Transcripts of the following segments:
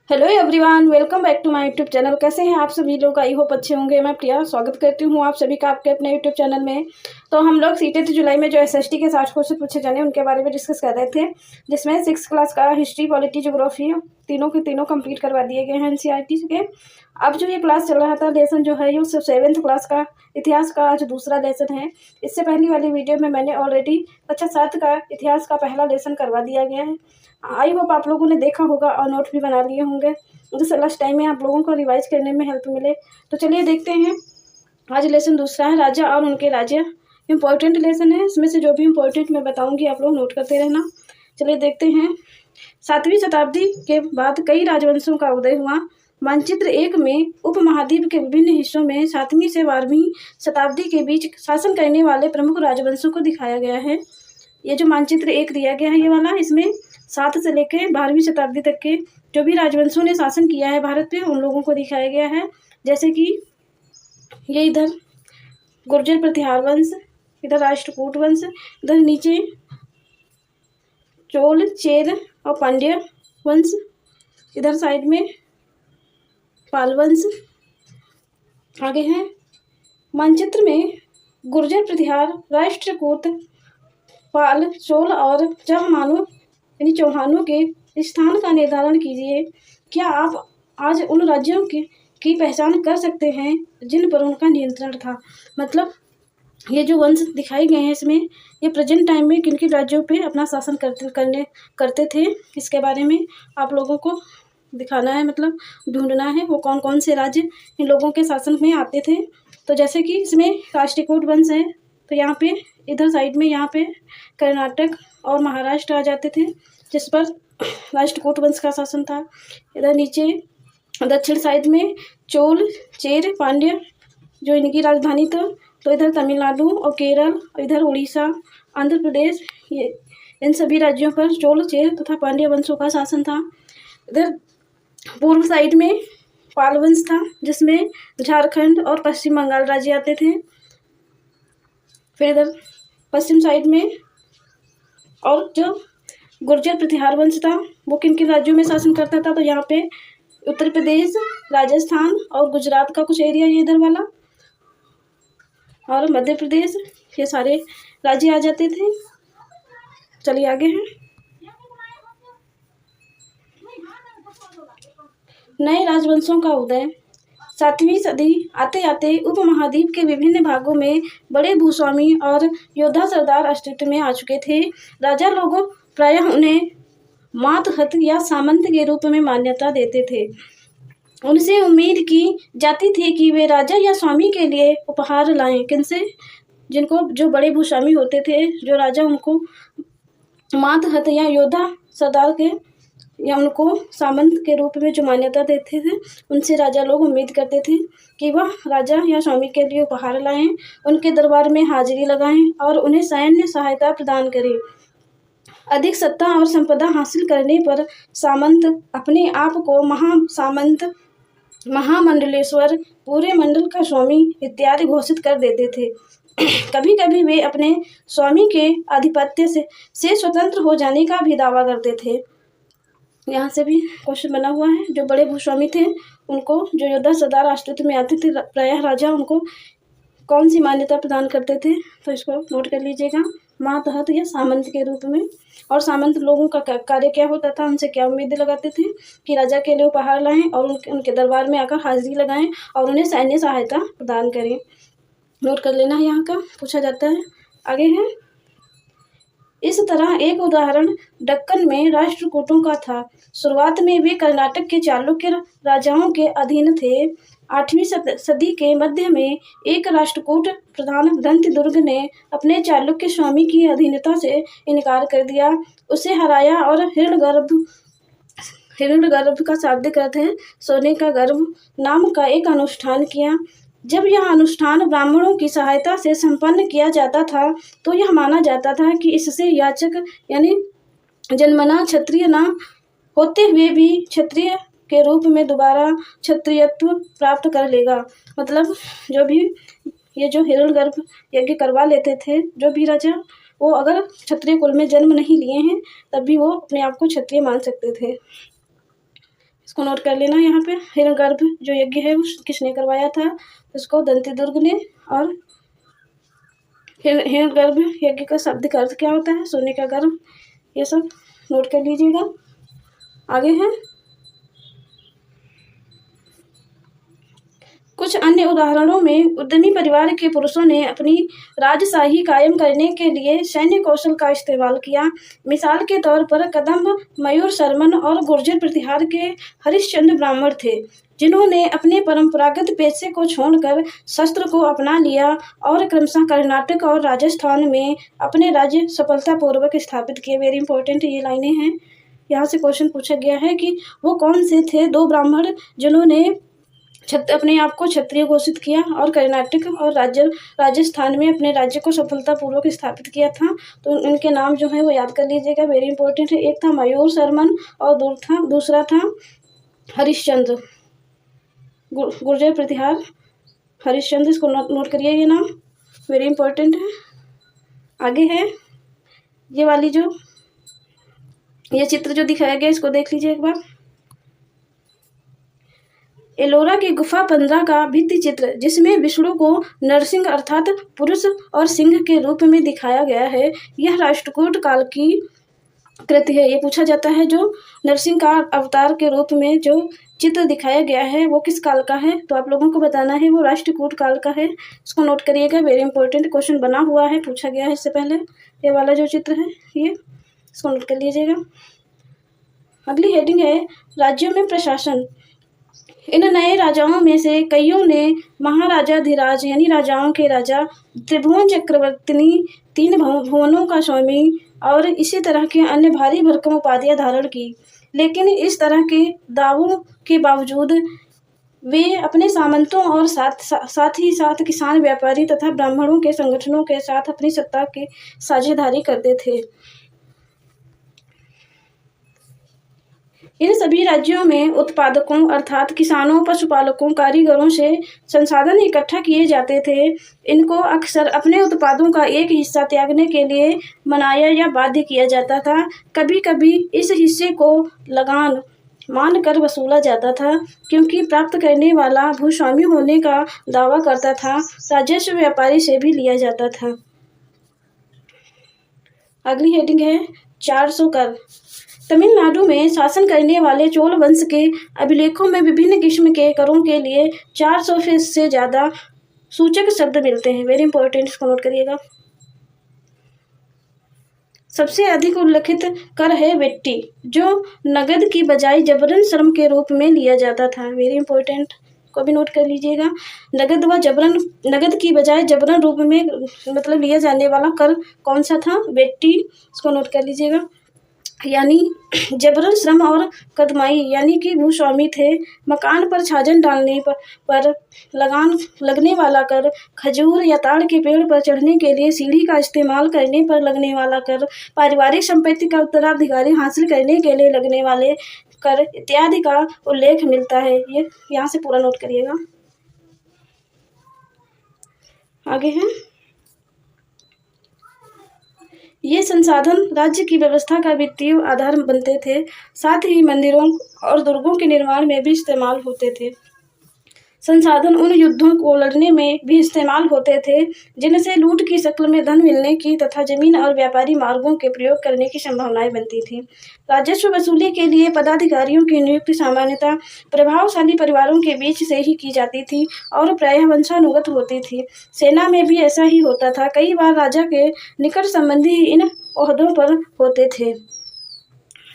Hello everyone, welcome back to my YouTube channel. कैसे हैं आप सभी लोग? आई होप अच्छे होंगे। मैं प्रिया स्वागत करती हूँ आप सभी का आपके अपने यूट्यूब चैनल में। तो हम लोग सीटेट जुलाई में जो एसएसटी के 60 क्वेश्चन पूछे जाने उनके बारे में डिस्कस कर रहे थे, जिसमें 6 क्लास का हिस्ट्री, पॉलिटी, ज्योग्राफी तीनों के तीनों कंप्लीट करवा दिए गए हैं एनसीईआरटी के। अब जो ये क्लास चल रहा था लेसन जो है ये 7th क्लास का इतिहास का आज दूसरा लेसन है। इससे पहली वाली वीडियो में मैंने ऑलरेडी कक्षा 7 का इतिहास का पहला लेसन करवा दिया गया है। आई होप आप लोगों ने देखा होगा और नोट भी बना लिए होंगे, जिससे लास्ट टाइम में आप लोगों को रिवाइज करने में हेल्प मिले। तो चलिए देखते हैं। आज लेसन दूसरा है, राजा और उनके राज्य। इम्पोर्टेंट लेसन है, इसमें से जो भी इम्पोर्टेंट मैं बताऊंगी आप लोग नोट करते रहना। चलिए देखते हैं। 7वीं शताब्दी के बाद कई राजवंशों का उदय हुआ। मानचित्र 1 में उपमहाद्वीप के विभिन्न हिस्सों में 7वीं से 12वीं शताब्दी के बीच शासन करने वाले प्रमुख राजवंशों को दिखाया गया है। ये जो मानचित्र 1 दिया गया है ये वाला, इसमें 7 से लेकर 12वीं शताब्दी तक के जो भी राजवंशों ने शासन किया है भारत पे उन लोगों को दिखाया गया है। जैसे कि ये इधर गुर्जर प्रतिहार वंश, इधर राष्ट्रकूट वंश, इधर नीचे चोल, चेर और पांड्य वंश, इधर साइड में पाल वंश। आगे है मानचित्र में गुर्जर प्रतिहार, राष्ट्रकूट, पाल, चोल और चौहानों यानी चौहानों के स्थान का निर्धारण कीजिए। क्या आप आज उन राज्यों की पहचान कर सकते हैं जिन पर उनका नियंत्रण था? मतलब ये जो वंश दिखाए गए हैं इसमें ये प्रेजेंट टाइम में किन किन राज्यों पे अपना शासन करते थे, इसके बारे में आप लोगों को दिखाना है, मतलब ढूंढना है वो कौन कौन से राज्य इन लोगों के शासन में आते थे। तो जैसे कि इसमें राष्ट्रकूट वंश है, तो यहाँ पे इधर साइड में यहाँ पे कर्नाटक और महाराष्ट्र आ जाते थे, जिस पर राष्ट्रकूट वंश का शासन था। इधर नीचे दक्षिण साइड में चोल, चेर, पांड्य जो इनकी राजधानी था। तो इधर तमिलनाडु और केरल और इधर उड़ीसा, आंध्र प्रदेश, ये इन सभी राज्यों पर चोल, चेर तथा पांड्य वंशों का शासन था। इधर पूर्व साइड में पाल वंश था, जिसमें झारखंड और पश्चिम बंगाल राज्य आते थे। फिर इधर पश्चिम साइड में और जो गुर्जर प्रतिहार वंश था वो किन किन राज्यों में शासन करता था? तो यहाँ पे उत्तर प्रदेश, राजस्थान और गुजरात का कुछ एरिया ये इधर वाला, और मध्य प्रदेश, ये सारे राज्य आ जाते थे। चलिए आगे हैं। नए राजवंशों का उदय। 7वीं सदी आते आते उपमहाद्वीप के विभिन्न भागों में बड़े भूस्वामी और योद्धा सरदार अस्तित्व में आ चुके थे। राजा लोगों प्रायः उन्हें मातहत या सामंत के रूप में मान्यता देते थे। उनसे उम्मीद की जाती थी कि वे राजा या स्वामी के लिए उपहार लाएं। किनसे? जिनको जो बड़े भूस्वामी होते थे, जो राजा, उनको मातहत या योद्धा सरदार के या उनको सामंत के रूप में जो मान्यता देते थे, उनसे राजा लोग उम्मीद करते थे कि वह राजा या स्वामी के लिए उपहार लाएं, उनके दरबार में हाजिरी लगाएं और उन्हें सैन्य सहायता प्रदान करें। अधिक सत्ता और संपदा हासिल करने पर सामंत अपने आप को महासामंत, महामंडलेश्वर, पूरे मंडल का स्वामी इत्यादि घोषित कर देते थे। कभी कभी वे अपने स्वामी के आधिपत्य से स्वतंत्र हो जाने का भी दावा करते थे। यहाँ से भी क्वेश्चन बना हुआ है। जो बड़े भूस्वामी थे उनको जो योद्धा सरदार अस्तित्व में आते थे, प्रायः राजा उनको कौन सी मान्यता प्रदान करते थे? तो इसको नोट कर लीजिएगा, मातहत या सामंत के रूप में। और सामंत लोगों का कार्य क्या होता था, उनसे क्या उम्मीदें लगाते थे कि राजा के लिए उपहार लाएं और उनके दरबार में आकर हाजिरी लगाएं और उन्हें सैन्य सहायता प्रदान करें। नोट कर लेना है, यहाँ का पूछा जाता है। आगे है, इस तरह एक उदाहरण दक्कन में राष्ट्रकूटों का था। शुरुआत में वे कर्नाटक के चालुक्य राजाओं के अधीन थे। 8वीं सदी के मध्य में एक राष्ट्रकूट प्रधान दंतदुर्ग ने अपने चालुक्य स्वामी की अधीनता से इनकार कर दिया, उसे हराया और हिरण्यगर्भ का शाब्दिक अर्थ है सोने का गर्भ नाम का एक अनुष्ठान किया। जब यह अनुष्ठान ब्राह्मणों की सहायता से संपन्न किया जाता था तो यह माना जाता था कि इससे याचक यानी जन्मना क्षत्रिय न होते हुए भी क्षत्रिय के रूप में दोबारा क्षत्रियत्व प्राप्त कर लेगा। मतलब जो भी ये जो हिरण्यगर्भ यज्ञ करवा लेते थे जो भी राजा, वो अगर क्षत्रिय कुल में जन्म नहीं लिए हैं तब भी वो अपने आप को क्षत्रिय मान सकते थे। इसको नोट कर लेना। यहाँ पे हिरण्यगर्भ जो यज्ञ है उस किसने करवाया था, उसको दंतीदुर्ग ने। और हिरण्यगर्भ यज्ञ का शाब्दिक अर्थ क्या होता है, सोने का गर्भ। ये सब नोट कर लीजिएगा। आगे है कुछ अन्य उदाहरणों में उद्यमी परिवार के पुरुषों ने अपनी राजशाही कायम करने के लिए सैन्य कौशल का इस्तेमाल किया। मिसाल के तौर पर कदम्ब मयूर शर्मन और गुर्जर प्रतिहार के हरिश्चंद्र ब्राह्मण थे, जिन्होंने अपने परंपरागत पेशे को छोड़कर शस्त्र को अपना लिया और क्रमशः कर्नाटक और राजस्थान में अपने राज्य सफलतापूर्वक स्थापित किए। वेरी इंपॉर्टेंट ये लाइनें हैं। यहाँ से क्वेश्चन पूछा गया है कि वो कौन से थे दो ब्राह्मण जिन्होंने अपने आप को क्षत्रिय घोषित किया और कर्नाटक और राजस्थान में अपने राज्य को सफलतापूर्वक स्थापित किया था। तो इनके नाम जो है वो याद कर लीजिएगा, वेरी इंपॉर्टेंट है। एक था मयूर शर्मन और दूसरा था हरिश्चंद्र, गुर्जर प्रतिहार हरिश्चंद्र। इसको नोट करिए, ये नाम वेरी इंपॉर्टेंट है। आगे है ये वाली जो ये चित्र जो दिखाया गया, इसको देख लीजिए एक बार। एलोरा की गुफा 15 का भित्ति चित्र, जिसमें विष्णु को नरसिंह अर्थात पुरुष और सिंह के रूप में दिखाया गया है, यह राष्ट्रकूट काल की कृति है। ये पूछा जाता है जो नरसिंह का अवतार के रूप में जो चित्र दिखाया गया है वो किस काल का है, तो आप लोगों को बताना है वो राष्ट्रकूट काल का है। इसको नोट करिएगा, वेरी इंपॉर्टेंट क्वेश्चन बना हुआ है, पूछा गया है इससे पहले। ये वाला जो चित्र है ये इसको नोट कर लीजिएगा। अगली हेडिंग है राज्यों में प्रशासन। इन नए राजाओं में से कईयों ने महाराजाधिराज यानी राजाओं के राजा, त्रिभुवन चक्रवर्ती, 3 भुवनों का स्वामी और इसी तरह के अन्य भारी भरकम उपाधियां धारण की। लेकिन इस तरह के दावों के बावजूद वे अपने सामंतों और साथ ही साथ किसान, व्यापारी तथा ब्राह्मणों के संगठनों के साथ अपनी सत्ता की साझेदारी करते थे। इन सभी राज्यों में उत्पादकों अर्थात किसानों, पशुपालकों, कारीगरों से संसाधन इकट्ठा किए जाते थे। इनको अक्सर अपने उत्पादों का एक हिस्सा त्यागने के लिए मनाया या बाध्य किया जाता था। कभी कभी इस हिस्से को लगान मानकर वसूला जाता था, क्योंकि प्राप्त करने वाला भूस्वामी होने का दावा करता था। राजस्व व्यापारी से भी लिया जाता था। अगली हेडिंग है 400 कर। तमिलनाडु में शासन करने वाले चोल वंश के अभिलेखों में विभिन्न किस्म के करों के लिए 400 से ज़्यादा सूचक शब्द मिलते हैं। वेरी इंपॉर्टेंट, इसको नोट करिएगा। सबसे अधिक उल्लेखित कर है वेट्टी, जो नगद की बजाय जबरन श्रम के रूप में लिया जाता था। वेरी इंपॉर्टेंट को भी नोट कर लीजिएगा। नगद की बजाय जबरन रूप में मतलब लिया जाने वाला कर कौन सा था, वेट्टी। इसको नोट कर लीजिएगा। यानी जबरन श्रम और कदमाई यानी कि भूस्वामी थे। मकान पर छाजन डालने पर लगान लगने वाला कर, खजूर या ताड़ के पेड़ पर चढ़ने के लिए सीढ़ी का इस्तेमाल करने पर लगने वाला कर, पारिवारिक संपत्ति का उत्तराधिकारी हासिल करने के लिए लगने वाले कर इत्यादि का उल्लेख मिलता है। ये यहाँ से पूरा नोट करिएगा। आगे है ये संसाधन राज्य की व्यवस्था का वित्तीय आधार बनते थे, साथ ही मंदिरों और दुर्गों के निर्माण में भी इस्तेमाल होते थे। संसाधन उन युद्धों को लड़ने में भी इस्तेमाल होते थे जिनसे लूट की शक्ल में धन मिलने की तथा जमीन और व्यापारी मार्गों के प्रयोग करने की संभावनाएं बनती थी। राजस्व वसूली के लिए पदाधिकारियों की नियुक्ति सामान्यतः प्रभावशाली परिवारों के बीच से ही की जाती थी और प्रायः वंशानुगत होती थी। सेना में भी ऐसा ही होता था। कई बार राजा के निकट संबंधी इन ओहदों पर होते थे।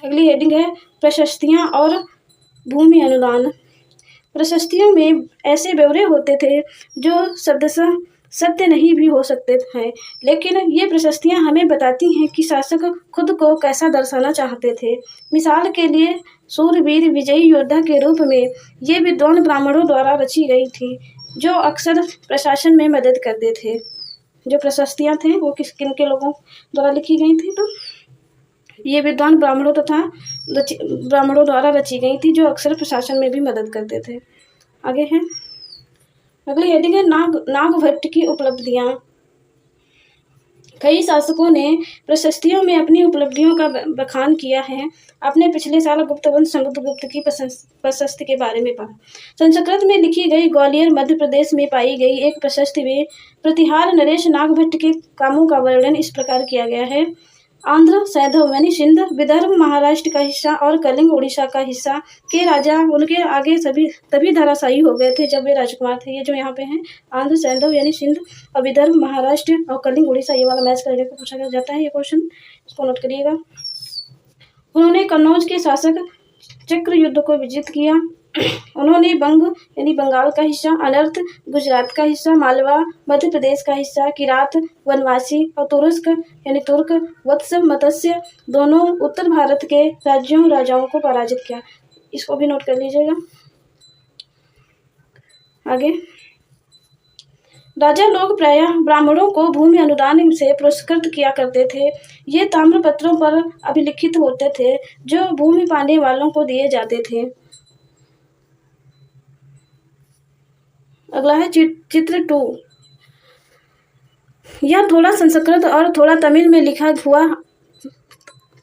अगली हेडिंग है प्रशस्तियाँ और भूमि अनुदान। प्रशस्तियों में ऐसे ब्यौरे होते थे जो शब्दशः सत्य नहीं भी हो सकते हैं, लेकिन ये प्रशस्तियां हमें बताती हैं कि शासक खुद को कैसा दर्शाना चाहते थे। मिसाल के लिए सूरवीर विजयी योद्धा के रूप में ये विद्वान ब्राह्मणों द्वारा रची गई थी, जो अक्सर प्रशासन में मदद करते थे। जो प्रशस्तियां थे वो किन के लोगों द्वारा लिखी गई थी, तो ये विद्वान ब्राह्मणों द्वारा रची गई थी, जो अक्सर प्रशासन में भी मदद करते थे। आगे है अगली हेडिंग है नागभट्ट की उपलब्धियां। कई शासकों ने प्रशस्तियों में अपनी उपलब्धियों का बखान किया है। आपने पिछले साल गुप्तवंश समुद्रगुप्त की प्रशस्ति के बारे में पढ़ा। संस्कृत में लिखी गई ग्वालियर मध्य प्रदेश में पाई गई एक प्रशस्ति में प्रतिहार नरेश नागभट्ट के कामों का वर्णन इस प्रकार किया गया है। आंध्र सैंधव यानी सिंध, विदर्भ महाराष्ट्र का हिस्सा और कलिंग उड़ीसा का हिस्सा के राजा उनके आगे सभी तभी धराशायी हो गए थे जब वे राजकुमार थे। ये जो यहाँ पे हैं आंध्र सैंधव यानी सिंध और विदर्भ महाराष्ट्र और कलिंग उड़ीसा, ये वाला मैच करने को पूछा जाता है ये क्वेश्चन, इसको नोट करिएगा। उन्होंने कन्नौज के शासक चक्र युद्ध को विजित किया। उन्होंने बंग यानी बंगाल का हिस्सा, अनर्थ गुजरात का हिस्सा, मालवा मध्य प्रदेश का हिस्सा, किरात वनवासी और तुरुस्क यानी तुर्क, वत्स मत्स्य दोनों उत्तर भारत के राज्यों राजाओं को पराजित किया। इसको भी नोट कर लीजिएगा। आगे राजा लोग प्रायः ब्राह्मणों को भूमि अनुदान से पुरस्कृत किया करते थे। ये ताम्रपत्रों पर अभिलिखित होते थे जो भूमि पाने वालों को दिए जाते थे। अगला है चित्र 2। यह थोड़ा संस्कृत और थोड़ा तमिल में लिखा हुआ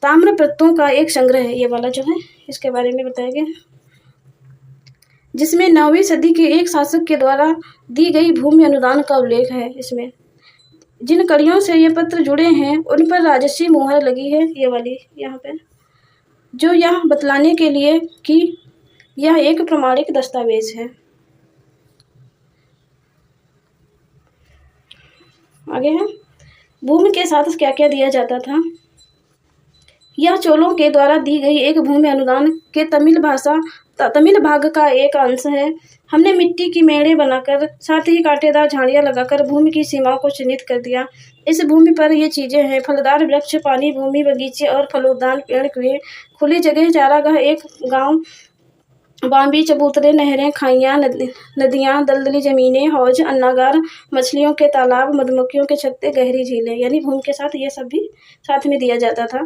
ताम्रपत्रों का एक संग्रह है। ये वाला जो है इसके बारे में बताया गया, जिसमें 9वीं सदी के एक शासक के द्वारा दी गई भूमि अनुदान का उल्लेख है। इसमें जिन कड़ियों से ये पत्र जुड़े हैं उन पर राजसी मुहर लगी है, ये वाली यहाँ पे, जो यह बतलाने के लिए कि यह एक प्रमाणिक दस्तावेज है। आगे है भूमि के साथ क्या क्या दिया जाता था। यह चोलों के द्वारा दी गई एक भूमि अनुदान के तमिल भाग का एक अंश है। हमने मिट्टी की मेड़े बनाकर साथ ही कांटेदार झाड़ियां लगाकर भूमि की सीमाओं को चिन्हित कर दिया। इस भूमि पर ये चीजें हैं: फलदार वृक्ष, पानी भूमि, बगीचे और फलोद्यान, पेड़, कुएं, खुली जगह, चारागाह, एक गांव, बांबी, चबूतरे, नहरें, खाइयाँ, नदियाँ, दलदली जमीनें, हौज, अन्नागार, मछलियों के तालाब, मधुमक्खियों के छत्ते, गहरी झीलें। यानी भूमि के साथ ये सब भी साथ में दिया जाता था।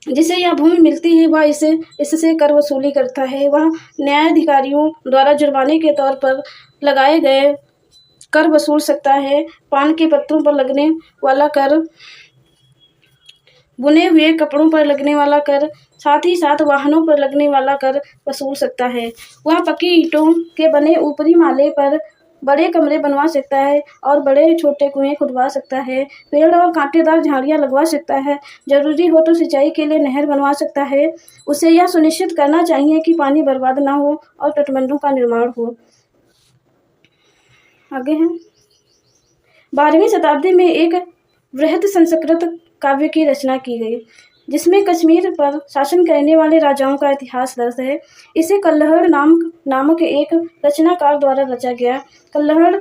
जिसे यह भूमि मिलती है वह इससे कर वसूली करता है। वह न्यायाधिकारियों द्वारा जुर्माने के तौर पर लगाए गए कर वसूल सकता है। पान के पत्तों पर लगने वाला कर, बुने हुए कपड़ों पर लगने वाला कर, साथ ही साथ वाहनों पर लगने वाला कर वसूल सकता है। वह पक्की ईंटों के बने ऊपरी माले पर बड़े कमरे बनवा सकता है और बड़े छोटे कुएं खुदवा सकता है। पेड़ और कांटेदार झाड़ियां लगवा सकता है। जरूरी हो तो सिंचाई के लिए नहर बनवा सकता है। उसे यह सुनिश्चित करना चाहिए कि पानी बर्बाद ना हो और तटबंधों का निर्माण हो। आगे है 12वीं शताब्दी में एक वृहद संस्कृत काव्य की रचना की गई, जिसमें कश्मीर पर शासन करने वाले राजाओं का इतिहास दर्ज है। इसे कल्हड़ नामक एक रचनाकार द्वारा रचा गया। कल्हड़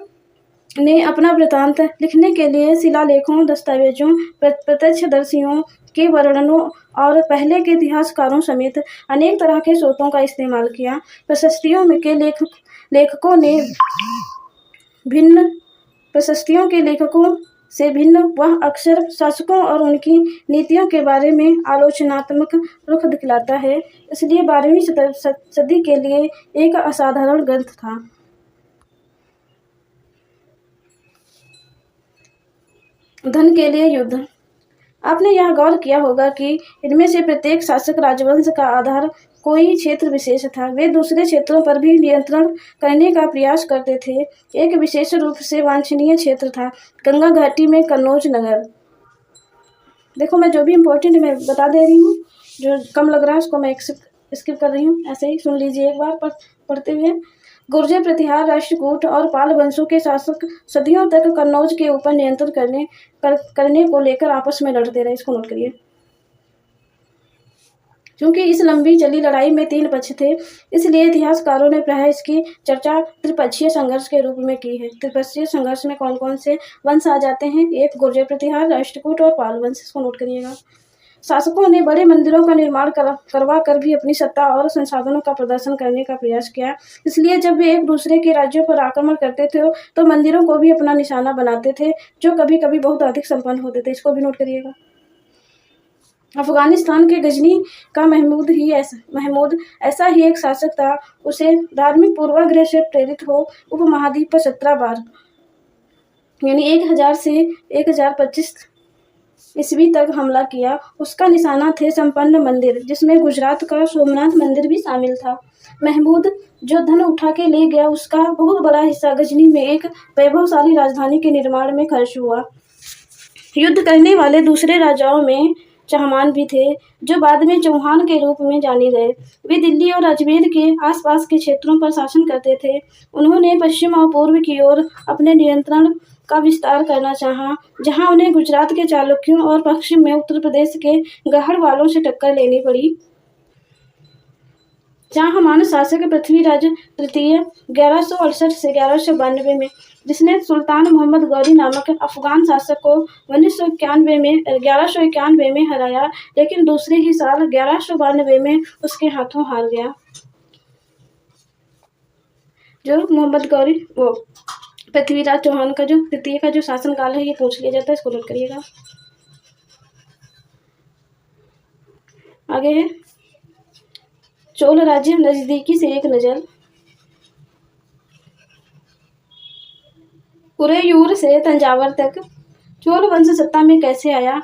ने अपना वृत्तांत लिखने के लिए शिलालेखों, दस्तावेजों, प्रत्यक्षदर्शियों के वर्णनों और पहले के इतिहासकारों समेत अनेक तरह के स्रोतों का इस्तेमाल किया। प्रशस्तियों के लेखकों से भिन्न वह अक्सर शासकों और उनकी नीतियों के बारे में आलोचनात्मक रुख दिखलाता है। इसलिए 12वीं सदी के लिए एक असाधारण ग्रंथ था। धन के लिए युद्ध। आपने यह गौर किया होगा कि इनमें से प्रत्येक शासक राजवंश का आधार कोई क्षेत्र विशेष था। वे दूसरे क्षेत्रों पर भी नियंत्रण करने का प्रयास करते थे। एक विशेष रूप से वांछनीय क्षेत्र था गंगा घाटी में कन्नौज नगर। देखो, मैं जो भी इम्पोर्टेंट मैं बता दे रही हूँ, जो कम लग रहा है उसको मैं स्किप कर रही हूँ। ऐसे ही सुन लीजिए एक बार पढ़ते हुए। गुर्जर, प्रतिहार, राष्ट्रकूट और पाल वंशों के शासक सदियों तक कन्नौज के ऊपर नियंत्रण करने को लेकर आपस में लड़ते रहे। इसको नोट करिए। क्योंकि इस लंबी चली लड़ाई में 3 पक्ष थे, इसलिए इतिहासकारों ने प्रायः इसकी चर्चा त्रिपक्षीय संघर्ष के रूप में की है। त्रिपक्षीय संघर्ष में कौन कौन से वंश आ जाते हैं? एक गुर्जर प्रतिहार, राष्ट्रकूट और पाल वंश। इसको नोट करिएगा। शासकों ने बड़े मंदिरों का निर्माण करवा कर भी अपनी सत्ता और संसाधनों का प्रदर्शन करने का प्रयास किया। इसलिए जब वे एक दूसरे के राज्यों पर आक्रमण करते थे तो मंदिरों को भी अपना निशाना बनाते थे, जो कभी कभी बहुत अधिक संपन्न होते थे। इसको भी नोट करिएगा। अफगानिस्तान के गजनी का महमूद ऐसा ही एक शासक था। उसे धार्मिक पूर्वाग्रह से प्रेरित हो उपमहाद्वीप पर 17 बार यानी 1000 से 1025 ईस्वी तक हमला किया। उसका निशाना थे संपन्न मंदिर, जिसमें गुजरात का सोमनाथ मंदिर भी शामिल था। महमूद जो धन उठा के ले गया, उसका बहुत बड़ा हिस्सा गजनी में एक वैभवशाली राजधानी के निर्माण में खर्च हुआ। युद्ध करने वाले दूसरे राजाओं में चहमान भी थे, जो बाद में चौहान के रूप में जाने गए। वे दिल्ली और अजमेर के आसपास के क्षेत्रों पर शासन करते थे। उन्होंने पश्चिम और पूर्व की ओर अपने नियंत्रण का विस्तार करना चाहा, जहां उन्हें गुजरात के चालुक्यों और पश्चिम में उत्तर प्रदेश के गढ़वालों से टक्कर लेनी पड़ी। चाहमान शासक पृथ्वीराज तृतीय 1168 से 1192 में, जिसने सुल्तान मोहम्मद गौरी नामक अफगान शासक को 1191 में हराया, लेकिन दूसरे ही साल 1192 में उसके हाथों हार गया। जो मोहम्मद गौरी वो पृथ्वीराज चौहान का जो तृतीय का जो शासनकाल है, ये पूछ लिया जाता है, इसको नोट करिएगा। आगे है चोल राज्य नजदीकी से एक नजर। उरेयूर से तंजावर तक चोल वंश सत्ता में कैसे आया?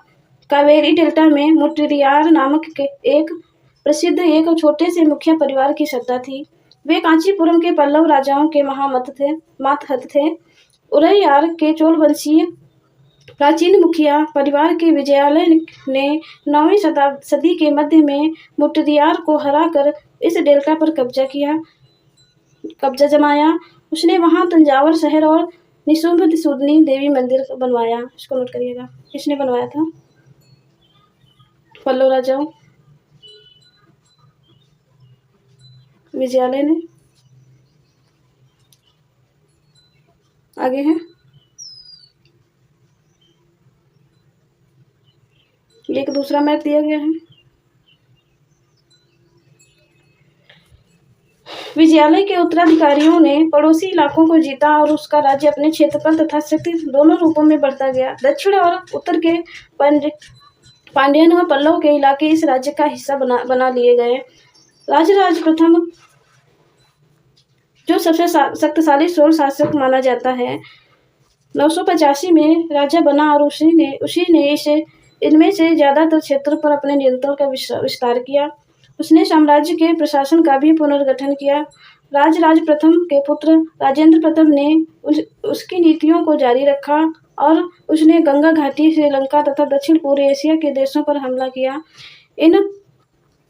कावेरी डेल्टा में मुट्टियार नामक के एक प्रसिद्ध एक छोटे से मुखिया परिवार की सत्ता थी। वे कांचीपुरम के पल्लव राजाओं के मातहत थे। उरेयार के चोल वंशीय प्राचीन मुखिया परिवार के विजयालय ने 9वीं सदी के मध्य में मुट्टियार को हराकर इस डेल्टा पर कब्जा जमाया। उसने वहां तंजावर शहर और निशुम्भसूदनी देवी मंदिर बनवाया। इसको नोट करिएगा। किसने बनवाया था? पल्लव राजाओं, विजयालय ने। आगे है एक दूसरा मैप दिया गया है। विजयालय के उत्तराधिकारियों ने पड़ोसी इलाकों को जीता और उसका राज्य अपने क्षेत्रफल तथा शक्ति दोनों रूपों में बढ़ता गया। दक्षिण और उत्तर के पांड्यन और पल्लव के इलाके इस राज्य का हिस्सा बना लिए गए। राजराज प्रथम, जो सबसे शक्तिशाली चोल शासक माना जाता है, 985 में राजा बना और उसी ने इनमें से ज्यादातर क्षेत्र पर अपने नियंत्रण का विस्तार किया। उसने साम्राज्य के प्रशासन का भी पुनर्गठन किया। राजराज प्रथम के पुत्र राजेंद्र प्रथम ने उसकी नीतियों को जारी रखा और उसने गंगा घाटी, श्रीलंका तथा दक्षिण पूर्व एशिया के देशों पर हमला किया। इन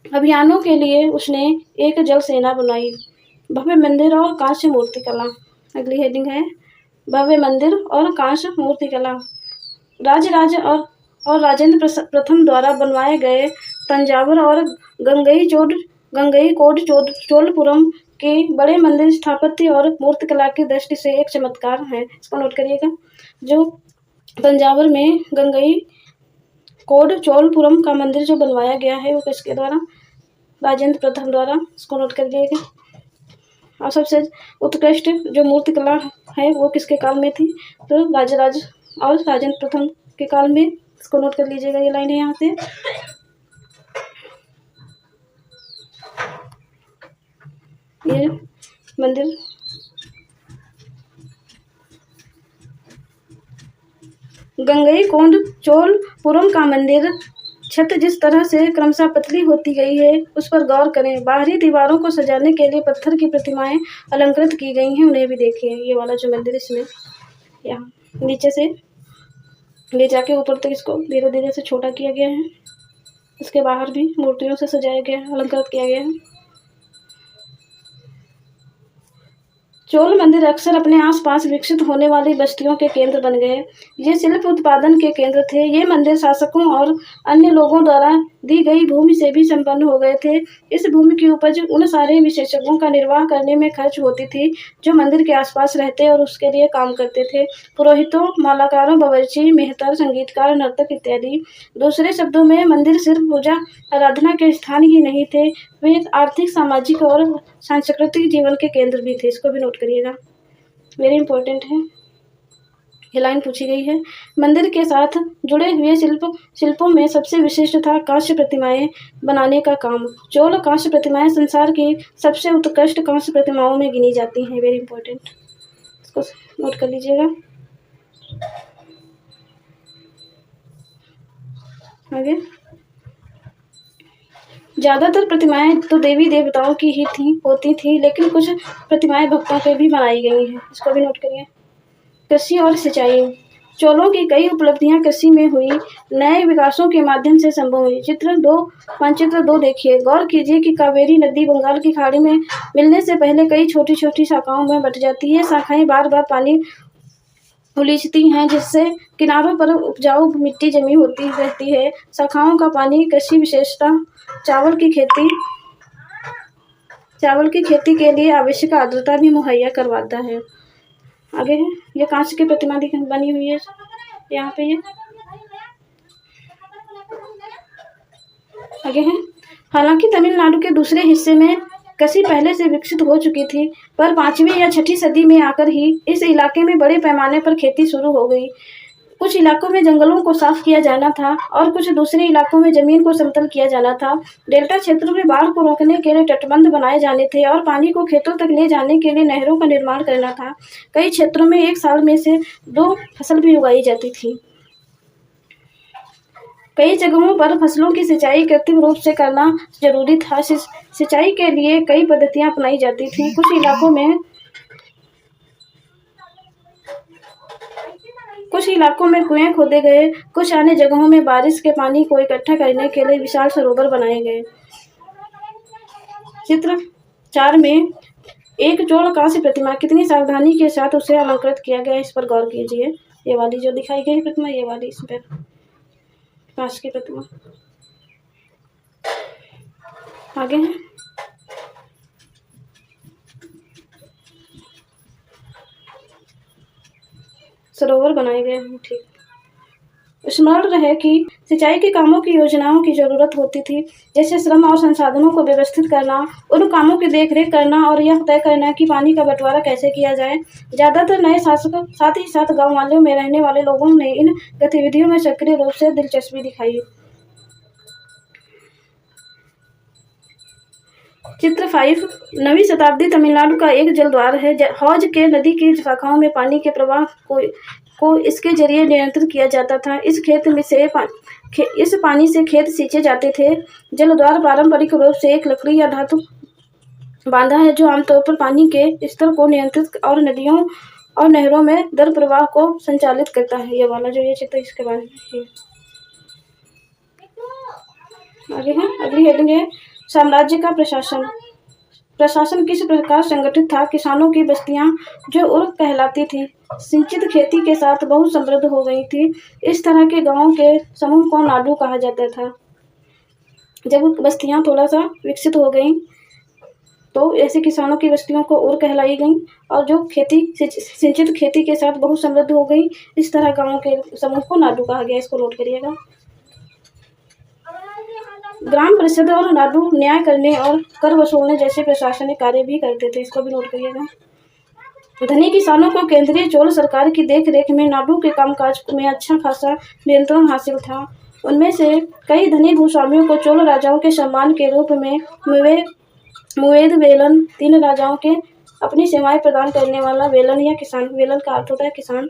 अभियानों के लिए उसने एक जल सेना बनाई। भव्य मंदिर और कांस्य मूर्तिकला। अगली हेडिंग है भव्य मंदिर और कांस्य मूर्तिकला। राजराज और राजेंद्र प्रथम द्वारा बनवाए गए तंजावर और गंगईकोंड चोलपुरम के बड़े मंदिर स्थापत्य और मूर्तिकला की दृष्टि से एक चमत्कार है। इसको नोट करिएगा। जो तंजावर में गंगईकोंड चोलपुरम का मंदिर जो बनवाया गया है, वो किसके द्वारा? राजेंद्र प्रथम द्वारा। इसको नोट करिएगा। और सबसे उत्कृष्ट जो मूर्तिकला है वो किसके काल में थी? तो राजराज और राजेंद्र प्रथम के काल में। इसको नोट कर लीजिएगा। ये लाइन है यहाँ से। ये मंदिर गंगईकोंड चोलपुरम का मंदिर छत जिस तरह से क्रमशः पतली होती गई है, उस पर गौर करें। बाहरी दीवारों को सजाने के लिए पत्थर की प्रतिमाएं अलंकृत की गई हैं, उन्हें भी देखिए। ये वाला जो मंदिर, इसमें यहाँ नीचे से ले जाके ऊपर तक इसको धीरे धीरे से छोटा किया गया है। इसके बाहर भी मूर्तियों से सजाया गया है, अलंकृत किया गया है। चोल मंदिर अक्सर अपने आसपास विकसित होने वाली बस्तियों के केंद्र बन गए। ये शिल्प उत्पादन के केंद्र थे। ये मंदिर शासकों और अन्य लोगों द्वारा दी गई भूमि से भी संपन्न हो गए थे। इस भूमि की उपज उन सारे विशेषज्ञों का निर्वाह करने में खर्च होती थी जो मंदिर के आसपास रहते और उसके लिए काम करते थे। पुरोहितों, मालाकारों, बावर्ची, मेहतर, संगीतकार, नर्तक इत्यादि। दूसरे शब्दों में मंदिर सिर्फ पूजा आराधना के स्थान ही नहीं थे, वे आर्थिक, सामाजिक और सांस्कृतिक जीवन के केंद्र भी थे। इसको भी नोट करिएगा, वेरी इंपॉर्टेंट है। ये लाइन पूछी गई है। मंदिर के साथ जुड़े हुए शिल्पों में सबसे विशिष्ट था कांस्य प्रतिमाएं बनाने का काम। चोल कांस्य प्रतिमाएं संसार की सबसे उत्कृष्ट कांस्य प्रतिमाओं में गिनी जाती हैं। वेरी इंपॉर्टेंट, इसको नोट कर लीजिएगा। आगे, ज्यादातर प्रतिमाएं तो देवी देवताओं की ही होती थी, लेकिन कुछ प्रतिमाएं भक्तों पे भी बनाई गई हैं, इसको भी नोट करिए। कृषि और सिंचाई, चोलों की कई उपलब्धियां कृषि में हुई, नए विकासों के माध्यम से संभव हुई। मानचित्र 2 देखिए, गौर कीजिए कि कावेरी नदी बंगाल की खाड़ी में मिलने से पहले कई छोटी छोटी शाखाओं में बट जाती है। शाखाएं बार बार पानी उलीचती हैं, जिससे किनारों पर उपजाऊ मिट्टी जमी होती रहती है। शाखाओं का पानी कृषि विशेषता चावल की खेती के लिए आवश्यक आर्द्रता भी मुहैया करवाता है। आगे है, ये कांच की प्रतिमा बनी हुई है यहाँ पे। ये आगे है, हालांकि तमिलनाडु के दूसरे हिस्से में कृषि पहले से विकसित हो चुकी थी, पर 5वीं या 6ठी सदी में आकर ही इस इलाके में बड़े पैमाने पर खेती शुरू हो गई। कुछ इलाकों में जंगलों को साफ किया जाना था और कुछ दूसरे इलाकों में जमीन को समतल किया जाना था। डेल्टा क्षेत्रों में बाढ़ को रोकने के लिए तटबंध बनाए जाने थे और पानी को खेतों तक ले जाने के लिए नहरों का निर्माण करना था। कई क्षेत्रों में एक साल में से 2 फसल भी उगाई जाती थी। कई जगहों पर फसलों की सिंचाई कृत्रिम रूप से करना जरूरी था। सिंचाई के लिए कई पद्धतियां अपनाई जाती थी। कुछ इलाकों में कुएं खोदे गए, कुछ अन्य जगहों में बारिश के पानी को इकट्ठा करने के लिए विशाल सरोवर बनाए गए। चित्र 4 में एक चोल कांस्य प्रतिमा, कितनी सावधानी के साथ उसे अलंकृत किया गया, इस पर गौर कीजिए। ये वाली जो दिखाई गई प्रतिमा, ये वाली इस पर कांच की प्रतिमा। आगे है, सरोवर बनाए गए हैं। ठीक, स्मरण रहे कि सिंचाई के कामों की योजनाओं की जरूरत होती थी, जैसे श्रम और संसाधनों को व्यवस्थित करना, उन कामों की देखरेख करना और यह तय करना कि पानी का बंटवारा कैसे किया जाए। ज्यादातर नए शासक, साथ ही साथ गांव वालों में रहने वाले लोगों ने इन गतिविधियों में सक्रिय रूप से दिलचस्पी दिखाई। चित्र 5, 9वीं शताब्दी तमिलनाडु का एक जलद्वार है। हौज के नदी की शाखाओं में पानी के प्रवाह को इसके जरिए नियंत्रित किया जाता था। इस पानी से खेत सींचे जाते थे। जलद्वार पारंपरिक रूप से एक लकड़ी या धातु बांधा है, जो आमतौर पर पानी के स्तर को नियंत्रित और नदियों और नहरों में दर प्रवाह को संचालित करता है। ये वाला जो ये चित्र, इसके बारे में आगे है। अगली हेडिंग है, साम्राज्य का प्रशासन किस प्रकार संगठित था। किसानों की बस्तियां, जो उर्ग कहलाती थी, सिंचित खेती के साथ बहुत समृद्ध हो गई थी। इस तरह के गांवों के समूह को नाडू कहा जाता था। जब बस्तियां थोड़ा सा विकसित हो गई तो ऐसे किसानों की बस्तियों को उर्ग कहलाई गई, और जो सिंचित खेती के साथ बहुत समृद्ध हो गई, इस तरह गांवों के समूह को नाडू कहा गया। इसको नोट करिएगा। ग्राम परिषद और नाडू न्याय करने और कर वसूलने जैसे प्रशासनिक कार्य भी करते थे। इसको भी नोट करिएगा। धनी किसानों को केंद्रीय चोल सरकार की देखरेख में नाडू के कामकाज में अच्छा खासा नियंत्रण हासिल था। उनमें से कई धनी भूस्वामियों को चोल राजाओं के सम्मान के रूप में मुवेद वेलन, 3 राजाओं के अपनी सेवाएं प्रदान करने वाला वेलन या किसान, वेलन का अर्थ होता है किसान,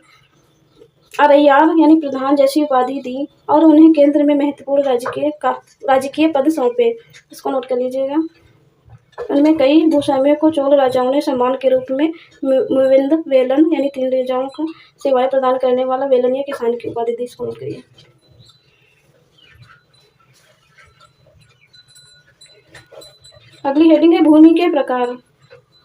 अरैयार यानी प्रधान जैसी उपाधि दी और उन्हें केंद्र में महत्वपूर्ण राजकीय पद सौंपे। इसको नोट कर लीजिएगा। उनमें कई भूस्वामियों को चोल राजाओं ने सम्मान के रूप में मुवेद वेलन यानी 3 राजाओं को सेवाएं प्रदान करने वाला वेलन या किसान की उपाधि दी। इसको नोट करिए। अगली हेडिंग है, भूमि के प्रकार।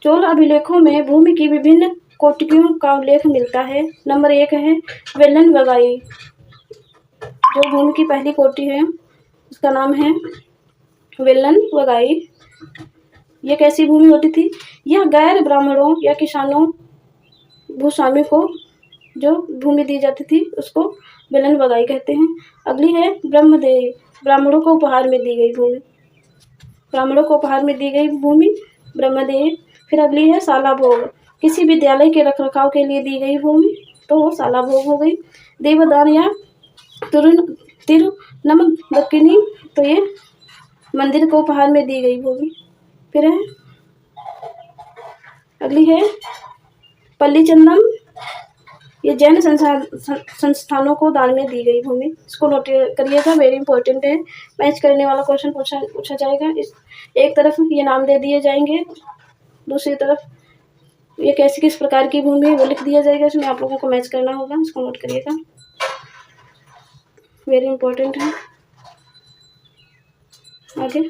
चोल अभिलेखों में भूमि की विभिन्न कोटियों का उल्लेख मिलता है। नंबर 1 है वेलन वगाई। जो भूमि की पहली कोटि है उसका नाम है वेलन वगाई। यह कैसी भूमि होती थी? यह गैर ब्राह्मणों या किसानों भूस्वामी को जो भूमि दी जाती थी उसको वेलन वगाई कहते हैं। अगली है ब्रह्मदेय, ब्राह्मणों को उपहार में दी गई भूमि। ब्रह्मदेय। फिर अगली है साला भोग, किसी विद्यालय के रखरखाव के लिए दी गई भूमि, तो वो साला भोग हो गई। देवदान या तिरुनमदक्किनी, तो ये मंदिर को उपहार में दी गई भूमि। फिर है अगली है पल्लीचंदम, ये जैन संस्थानों को दान में दी गई भूमि। इसको नोट करिएगा, वेरी इंपॉर्टेंट है। मैच करने वाला क्वेश्चन पूछा जाएगा। इस एक तरफ ये नाम दे दिए जाएंगे, दूसरी तरफ ये कैसी किस प्रकार की भूमि है वो लिख दिया जाएगा। इसमें आप लोगों को मैच करना होगा, इसको नोट करिएगा, वेरी इंपॉर्टेंट है। आगे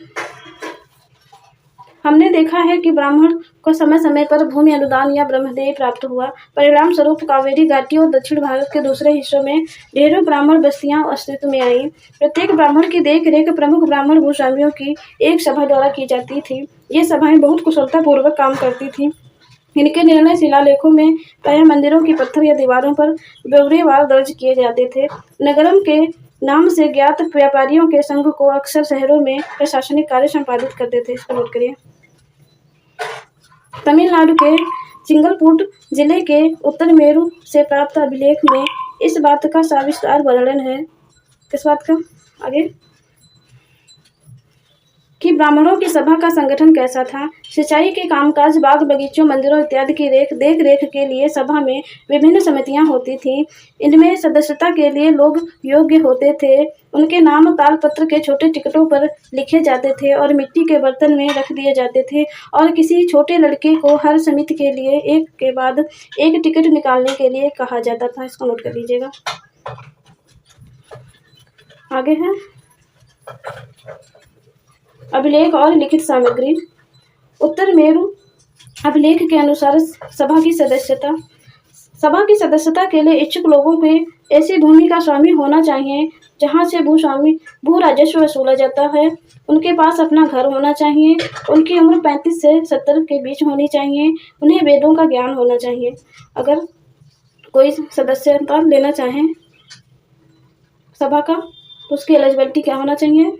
हमने देखा है कि ब्राह्मण को समय समय पर भूमि अनुदान या ब्रह्मदेय प्राप्त हुआ। परिणाम स्वरूप कावेरी घाटी और दक्षिण भारत के दूसरे हिस्सों में ढेरों ब्राह्मण बस्तियां अस्तित्व में आईं। प्रत्येक ब्राह्मण की देख रेख प्रमुख ब्राह्मण भूस्वामियों की एक सभा द्वारा की जाती थी। ये सभाएं बहुत कुशलतापूर्वक काम करती थीं। इनके निर्णय शिलालेखों में प्रायः मंदिरों की पत्थर या दीवारों पर ब्यौरेवार दर्ज किए जाते थे। नगरम के नाम से ज्ञात व्यापारियों के संघ को अक्सर शहरों में प्रशासनिक कार्य संपादित करते थे। इसको नोट करिए। तमिलनाडु के चिंगलपूट जिले के उत्तर मेरू से प्राप्त अभिलेख में इस बात का सविस्तार वर्णन है। किस बात का? आगे कि ब्राह्मणों की सभा का संगठन कैसा था। सिंचाई के कामकाज, बाग बगीचों, मंदिरों इत्यादि की देख रेख के लिए सभा में विभिन्न समितियां होती थीं। इनमें सदस्यता के लिए लोग योग्य होते थे। उनके नाम तालपत्र के छोटे टिकटों पर लिखे जाते थे और मिट्टी के बर्तन में रख दिए जाते थे, और किसी छोटे लड़के को हर समिति के लिए एक के बाद एक टिकट निकालने के लिए कहा जाता था। इसको नोट कर लीजिएगा। आगे है अभिलेख और लिखित सामग्री। उत्तर मेरू अभिलेख के अनुसार सभा की सदस्यता के लिए इच्छुक लोगों को ऐसी भूमि का स्वामी होना चाहिए जहां से भू राजस्व वसूला जाता है। उनके पास अपना घर होना चाहिए। उनकी उम्र 35 से 70 के बीच होनी चाहिए। उन्हें वेदों का ज्ञान होना चाहिए। अगर कोई सदस्यता लेना चाहे सभा का तो उसकी एलिजिबिलिटी क्या होना चाहिए?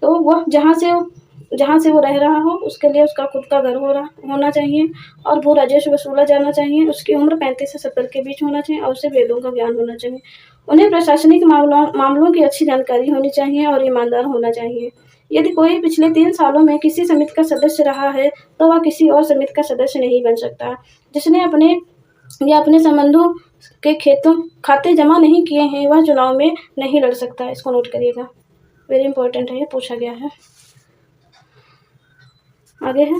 तो वह जहाँ से वो रह रहा हो उसके लिए उसका खुद का घर होना चाहिए, और भू राजस्व वसूला जाना चाहिए। उसकी उम्र 35 से 70 के बीच होना चाहिए और उसे वेदों का ज्ञान होना चाहिए। उन्हें प्रशासनिक मामलों की अच्छी जानकारी होनी चाहिए और ईमानदार होना चाहिए। यदि कोई पिछले 3 सालों में किसी समिति का सदस्य रहा है तो वह किसी और समिति का सदस्य नहीं बन सकता। जिसने अपने संबंधों के खाते जमा नहीं किए हैं वह चुनाव में नहीं लड़ सकता। इसको नोट करिएगा, वेरी इंपॉर्टेंट है, ये पूछा गया है। आगे है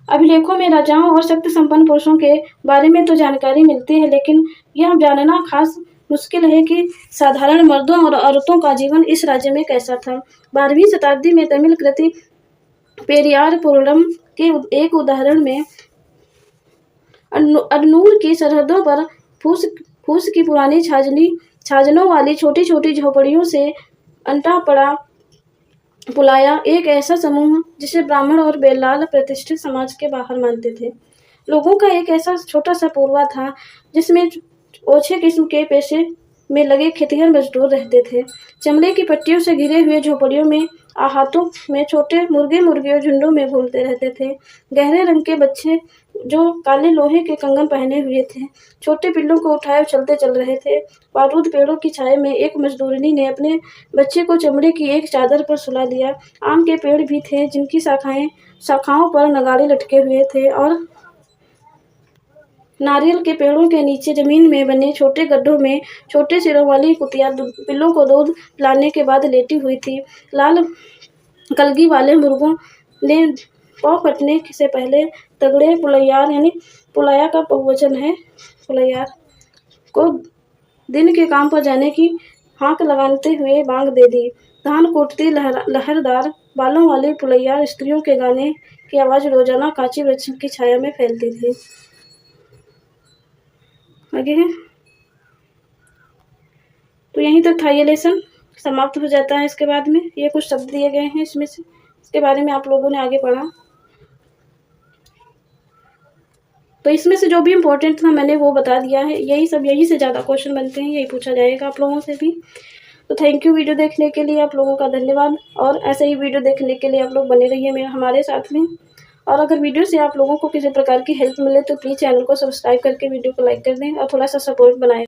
अभिलेखों में राजाओं और शक्ति संपन्न पुरुषों के बारे में तो जानकारी मिलती है, लेकिन यह जानना खास मुश्किल है कि साधारण मर्दों और औरतों का जीवन इस राज्य में कैसा था। 12वीं शताब्दी में तमिल कृति पेरियार पुरम के एक उदाहरण में अन्नूर की सरहदों पर फूस की पुरानी छाजनों वाली छोटी छोटी झोपड़ियों से अंटा पड़ा पुलाया एक ऐसा समूह जिसे ब्राह्मण और बेलाल प्रतिष्ठित समाज के बाहर मानते थे। लोगों का एक ऐसा छोटा सा पूर्वा था जिसमें ओछे किस्म के पेशे में लगे खेतिहर मजदूर रहते थे। चमड़े की पट्टियों से घिरे हुए झोपड़ियों में हाथों में छोटे मुर्गियों झुंडों में घूमते रहते थे। गहरे रंग के बच्चे जो काले लोहे के कंगन पहने हुए थे छोटे पिल्लों को उठाए चलते चल रहे थे। बारूद पेड़ों की छाया में एक मजदूरनी ने अपने बच्चे को चमड़े की एक चादर पर सुला दिया। आम के पेड़ भी थे जिनकी शाखाओं पर नगाड़े लटके हुए थे, और नारियल के पेड़ों के नीचे जमीन में बने छोटे गड्ढों में छोटे सिरों वाली कुतिया पिल्लों को दूध पिलाने के बाद लेटी हुई थी। लाल कलगी वाले मुर्गों ने पाँव फटने से पहले तगड़े पुलैयार यानी पुलाया का बहुवचन है पुलैयार को दिन के काम पर जाने की हाँक लगाते हुए बांग दे दी। धान कूटती लहरदार बालों वाली पुलैयार स्त्रियों के गाने की आवाज़ रोजाना कांची वृक्ष की छाया में फैलती थी। आगे है तो यहीं तक था ये लेसन, समाप्त हो जाता है। इसके बाद में ये कुछ शब्द दिए गए हैं इसमें से, इसके बारे में आप लोगों ने आगे पढ़ा। तो इसमें से जो भी इम्पोर्टेंट था मैंने वो बता दिया है। यही से ज़्यादा क्वेश्चन बनते हैं, यही पूछा जाएगा आप लोगों से भी। तो थैंक यू वीडियो देखने के लिए, आप लोगों का धन्यवाद। और ऐसे ही वीडियो देखने के लिए आप लोग बने रहिए हमारे साथ में। और अगर वीडियो से आप लोगों को किसी प्रकार की हेल्प मिले तो प्लीज़ चैनल को सब्सक्राइब करके वीडियो को लाइक कर दें और थोड़ा सा सपोर्ट बनाएं।